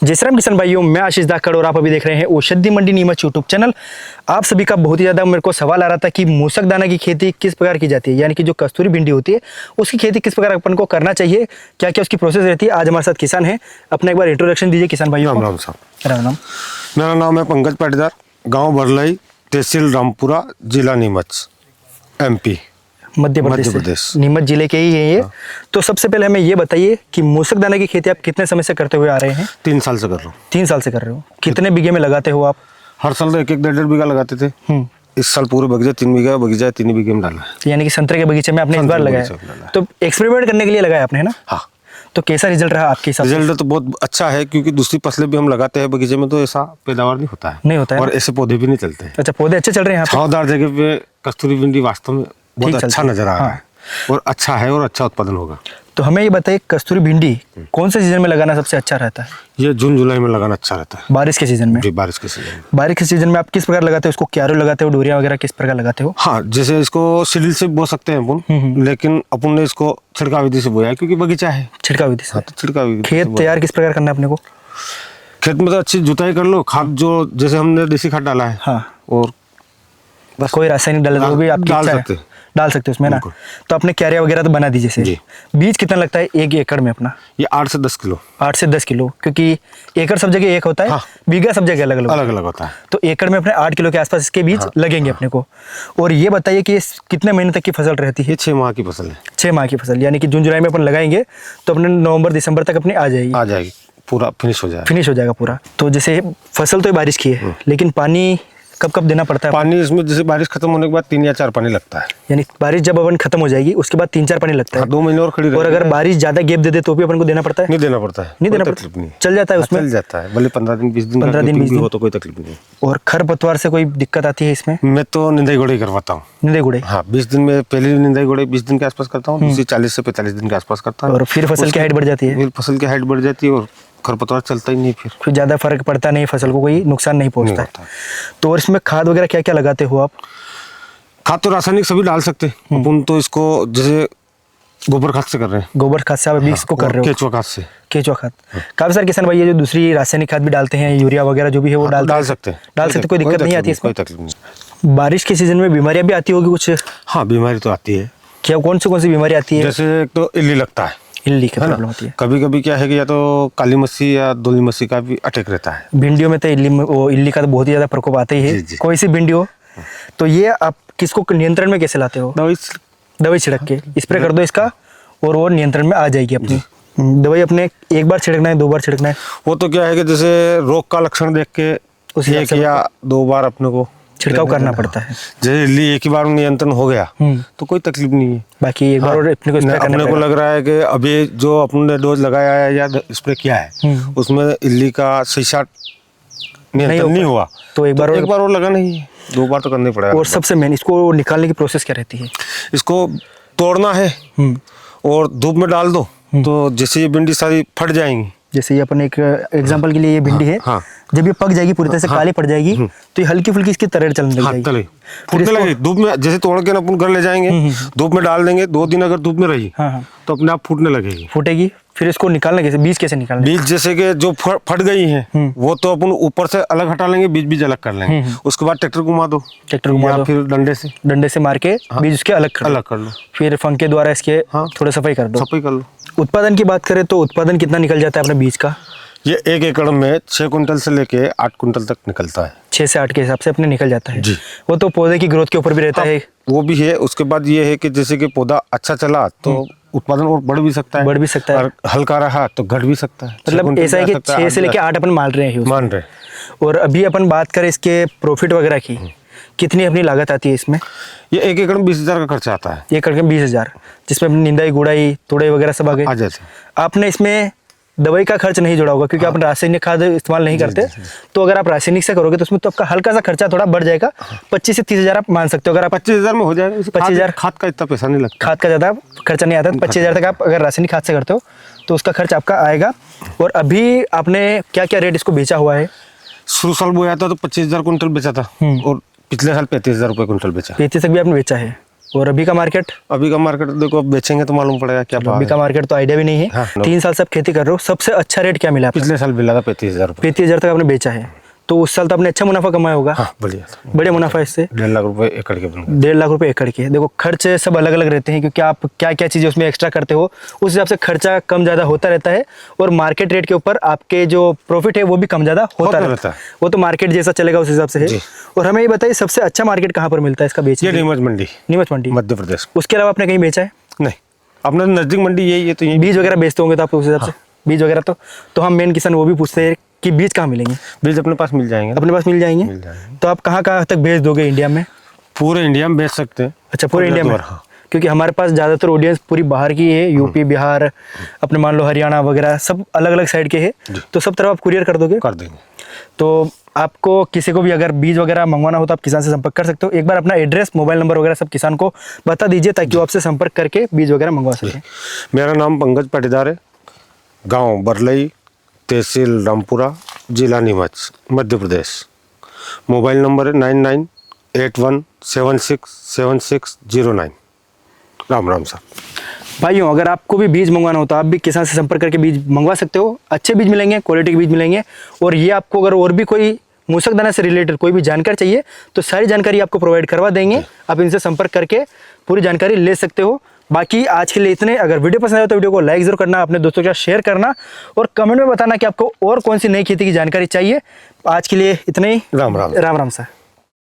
जय श्री राम किसान भाइयों, मैं आशीष धाकड़ और आप अभी देख रहे हैं औषधि मंडी नीमच यूट्यूब चैनल। आप सभी का बहुत ही ज़्यादा मेरे को सवाल आ रहा था कि मूसक दाना की खेती किस प्रकार की जाती है, यानी कि जो कस्तूरी भिंडी होती है उसकी खेती किस प्रकार अपन को करना चाहिए, क्या क्या उसकी प्रोसेस रहती है। आज हमारे साथ किसान है, अपना एक बार इंट्रोडक्शन दीजिए किसान भाइयों। राम राम साहब। राम राम। मेरा नाम है पंकज पाटीदार, गांव बरलाई, तहसील रामपुरा, जिला नीमच, MP, मध्य प्रदेश से। नीमच जिले के ही है ये। तो सबसे पहले हमें ये बताइए कि मूसक दाना की खेती आप कितने समय से करते हुए आ रहे हैं। 3 साल से कर रहा हूँ। 3 साल से कर रहे हो। कितने बीघे में लगाते हो आप। हर साल तो 1-1, 1.5 बीघा लगाते थे। इस साल पूरे बगीचे 3 बीघा बगीचा है, 3 बीघे में डाला है। यानी कि संतरे के बगीचे में आपने इस बार लगाया, तो एक्सपेरिमेंट करने के लिए लगाया आपने, है ना। हाँ। तो कैसा रिजल्ट रहा आपके हिसाब से। रिजल्ट तो बहुत अच्छा है, क्योंकि दूसरी फसलें भी हम लगाते हैं बगीचे में तो ऐसा पैदावार नहीं होता है। नहीं होता है और ऐसे पौधे भी नहीं चलते हैं। अच्छा, पौधे अच्छे चल रहे हैं यहाँ पे। छांवदार जगह पे कस्तूरी भिंडी वास्तव में बहुत अच्छा नजर आ रहा है और अच्छा है और अच्छा उत्पादन होगा। तो हमें ये बताइए, कस्तूरी भिंडी कौन से सीजन में लगाना सबसे अच्छा रहता है। ये जून जुलाई में लगाना अच्छा रहता है। बारिश के सीजन में। जी, बारिश के सीजन में। बारिश के सीजन में आप किस प्रकार लगाते हो उसको, क्यारो लगाते हो, डोरिया वगैरह किस प्रकार लगाते हो। हाँ, जैसे इसको सिडिल से बो सकते हैं अपन, लेकिन अपन ने इसको छिड़काव विधि से बोया है, क्योंकि बगीचा है। छिड़काव विधि से। हाँ, तो छिड़काव विधि। खेत तैयार किस प्रकार करना है अपने को। खेत में तो अच्छी जुताई कर लो, खाद जो जैसे हमने देसी खाद डाला है। हाँ। और बस कोई रासायनिक डाले तो भी आप डाल सकते हो उसमें ना। तो आपने क्यारिया वगैरह तो बना दी जैसे। बीज कितना लगता है 1 एकड़ में अपना। ये 8 से 10 किलो। 8 से 10 किलो, क्योंकि एकड़ सब जगह एक होता है। हाँ। बीघा सब जगह अलग अलग होता है। तो एकड़ में अपने 8 किलो के आसपास इसके बीज लगेंगे अपने को। और ये बताइए कि कितने महीने तक की फसल रहती है। 6 माह की फसल है। 6 माह की फसल, यानी कि जून जुलाई में अपन लगाएंगे तो अपने नवंबर दिसंबर तक अपनी आ जाएगी। पूरा फिनिश हो जाएगा पूरा। तो जैसे फसल तो बारिश की है, लेकिन पानी कब कब देना पड़ता है। पानी इसमें जैसे बारिश खत्म होने के बाद 3 या 4 पानी लगता है। यानी बारिश जब अपन खत्म हो जाएगी उसके बाद 3-4 पानी लगता है। 2 महीने और खड़ी। और अगर बारिश ज्यादा गैप दे दे तो भी अपन को देना पड़ता है। नहीं देना पड़ता है। नहीं देना पड़ता, चल जाता है उसमें। चल जाता है, भले 15 दिन 20 दिन 15 दिन 20 दिन हो तो कोई तकलीफ नहीं। और खरपतवार से कोई दिक्कत आती है इसमें। मैं तो निंदाई गोड़ाई करवाता हूँ। निंदाई गोड़ाई। हाँ, 20 दिन में पहली निंदाई गोड़ाई 20 दिन के आसपास करता हूँ, दूसरी 40 से 45 दिन के आसपास करता हूँ। और फिर फसल की हाइट बढ़ जाती है। फिर फसल की हाइट बढ़ जाती है और खरपतवार चलता ही नहीं। फिर ज़्यादा फर्क पड़ता नहीं, फसल को कोई नुकसान नहीं पहुंचता है। तो और इसमें खाद वगैरह क्या क्या लगाते हो आप। खाद तो रासायनिक सभी डाल सकते हैं अपन, तो इसको जैसे गोबर खाद से कर रहे हैं। गोबर खाद से आप अभी इसको कर रहे हो। केचुआ खाद से। केचुआ खाद। काफी सारे किसान भाई ये जो दूसरी रासायनिक खाद भी डालते हैं, यूरिया वगैरह जो भी है वो डाल सकते हैं। कोई दिक्कत नहीं आती इसमें। कोई तकलीफ नहीं। बारिश के सीजन में बीमारियां भी आती होगी कुछ। हाँ, बीमारी तो आती है। क्या कौन सी बीमारी आती है। जैसे एक तो इल्ली लगता है। इल्ली की प्रॉब्लम होती है। कभी कभी क्या है कि या तो काली मस्सी या धुली मस्सी का भी अटैक रहता है। भिंडियों में तो इल्ली का तो बहुत ही ज्यादा प्रकोप आता ही है। कोई सी भिंडी हो तो ये आप किसको नियंत्रण में कैसे लाते हो। दवाई छिड़क के स्प्रे कर दो इसका और वो नियंत्रण में आ जाएगी अपनी। दवाई अपने एक बार छिड़कना है, 2 बार छिड़कना है। वो तो क्या है कि जैसे रोग का लक्षण देख के 1 या 2 बार अपने को छिड़काव करना पड़ता है। जैसे इल्ली एक ही बार में नियंत्रण हो गया तो कोई तकलीफ नहीं है। बाकी एक बार और अपने को लग रहा है कि अभी जो अपने डोज लगाया है या स्प्रे किया है उसमें इल्ली का सही शॉट नियंत्रण नहीं हुआ तो एक बार और लगा नहीं, 2 बार तो करना ही पड़ेगा। और सबसे मेन इसको निकालने की प्रोसेस क्या रहती है। इसको तोड़ना है और धूप में डाल दो तो जैसे ये भिंडी सारी फट जाएंगी। जैसे ये अपन एक एग्जांपल के लिए ये भिंडी है। जब ये पक जाएगी पूरी तरह से काली पड़ जाएगी तो ये हल्की फुल्की इसकी तरेड़ चलने लगेगी। फूटने लगेगी धूप में। जैसे तोड़ के अपन घर ले जाएंगे, धूप में डाल देंगे, 2 दिन अगर धूप में रही तो अपने आप फूटने लगेगी। फूटेगी। फिर इसको निकालना कैसे, बीज कैसे निकालना। बीज जैसे कि जो फट गई है वो तो अपन ऊपर से अलग हटा लेंगे, बीज अलग कर लेंगे। उसके बाद ट्रैक्टर घुमा दो, फिर डंडे से मार के बीज उसके अलग कर लो। फिर फंक के द्वारा इसके थोड़ा सफाई कर लो। उत्पादन की बात करें तो उत्पादन कितना निकल जाता है अपने बीज का। ये 1 एकड़ में 6 कुंटल से लेके 8 कुंटल तक निकलता है। 6 से 8 के हिसाब से अपने निकल जाता है जी। वो तो पौधे की ग्रोथ के ऊपर भी रहता है। वो भी है। उसके बाद ये है कि जैसे कि पौधा अच्छा चला तो उत्पादन और बढ़ भी सकता है। और हल्का रहा तो घट भी सकता है। मतलब ऐसा है कि 6 से लेके 8 अपन मान रहे हैं। और अभी अपन बात करें इसके प्रॉफिट वगैरह की, कितनी अपनी लागत आती है इसमें। ये 1 एकड़ में 20,000 का खर्चा आता है। 1 एकड़ में 20,000, जिसमें अपनी निंदाई गुड़ाई तोड़ाई वगैरह सब आ गए। आपने इसमें दवाई का खर्च नहीं जोड़ा होगा क्योंकि आप रासायनिक खाद इस्तेमाल नहीं करते। तो अगर आप रासायनिक से करोगे तो उसमें तो आपका हल्का सा खर्चा थोड़ा बढ़ जाएगा। 25 से 30,000 आप मान सकते हो। अगर आप 25,000 में हो जाएगा। 25,000 खाद का इतना पैसा नहीं लगता। खाद का ज़्यादा खर्चा नहीं आता। 25,000 तक आप अगर रासायनिक खाद से करते हो तो उसका खर्च आपका आएगा। और अभी आपने क्या क्या रेट इसको बेचा हुआ है। शुरू साल बोया था तो 25,000 कुंटल बेचा था और पिछले साल 35,000 रुपये कुंटल बेचा। 35 तक भी आपने बेचा है। और अभी का मार्केट? अभी का मार्केट देखो, अब बेचेंगे तो मालूम पड़ेगा क्या भाव अभी है। का मार्केट तो आइडिया भी नहीं है। हाँ, 3 साल से आप खेती कर रहे हो, सबसे अच्छा रेट क्या मिला आपको? पिछले साल मिला था 35,000 रुपये। 35,000 तक आपने बेचा है, तो उस साल तो आपने अच्छा मुनाफा कमाया होगा। हाँ, बढ़िया था। बड़े मुनाफा इससे 1.5 लाख रुपए एकड़ के बन गए। 1.5 लाख रुपए एकड़ के। देखो खर्च सब अलग अलग रहते हैं, क्योंकि आप क्या क्या चीज़ें उसमें एक्स्ट्रा करते हो, उस हिसाब से खर्चा कम ज़्यादा होता रहता है, और मार्केट रेट के ऊपर आपके जो प्रॉफिट है वो भी कम ज़्यादा होता रहता है। वो तो मार्केट जैसा चलेगा उस हिसाब से है। और हमें ये बताइए, सबसे अच्छा मार्केट कहाँ पर मिलता है इसका बेचने? ये नीमच मंडी। नीमच मंडी, मध्य प्रदेश। उसके अलावा आपने कहीं बेचा है? नहीं, अपना नजदीक मंडी यही है। तो ये बीज वगैरह बेचते होंगे तो आप उस हिसाब से? बीज वगैरह तो हम मेन किसान वो भी पूछते हैं कि बीज कहाँ मिलेंगे? बीज अपने पास मिल जाएंगे। अपने पास मिल जाएंगे। तो आप कहाँ कहाँ तक भेज दोगे इंडिया में? पूरे इंडिया में बेच सकते हैं। अच्छा, पूरे इंडिया में? हाँ। क्योंकि हमारे पास ज़्यादातर ऑडियंस पूरी बाहर की है, यूपी, बिहार, अपने मान लो हरियाणा वगैरह, सब अलग अलग साइड के हैं, तो सब तरफ आप कुरियर कर दोगे? कर देंगे। तो आपको किसी को भी अगर बीज वगैरह मंगवाना हो तो आप किसान से संपर्क कर सकते हो। एक बार अपना एड्रेस, मोबाइल नंबर वगैरह सब किसान को बता दीजिए, ताकि वो आपसे संपर्क करके बीज वगैरह मंगवा सकें। मेरा नाम पंकज पाटीदार है, गांव बरलई, तहसील रामपुरा, जिला नीमच, मध्य प्रदेश। मोबाइल नंबर है 9981767609। राम राम साहब। भाइयों, अगर आपको भी बीज मंगवाना हो तो आप भी किसान से संपर्क करके बीज मंगवा सकते हो। अच्छे बीज मिलेंगे, क्वालिटी के बीज मिलेंगे। और ये आपको अगर और भी कोई मूसक दाना से रिलेटेड कोई भी जानकारी चाहिए तो सारी जानकारी आपको प्रोवाइड करवा देंगे। आप इनसे संपर्क करके पूरी जानकारी ले सकते हो। बाकी आज के लिए इतने। अगर वीडियो पसंद आए तो वीडियो को लाइक जरूर करना, अपने दोस्तों के साथ शेयर करना, और कमेंट में बताना कि आपको और कौन सी नई खेती की जानकारी चाहिए। आज के लिए इतने ही। राम राम। राम राम सर।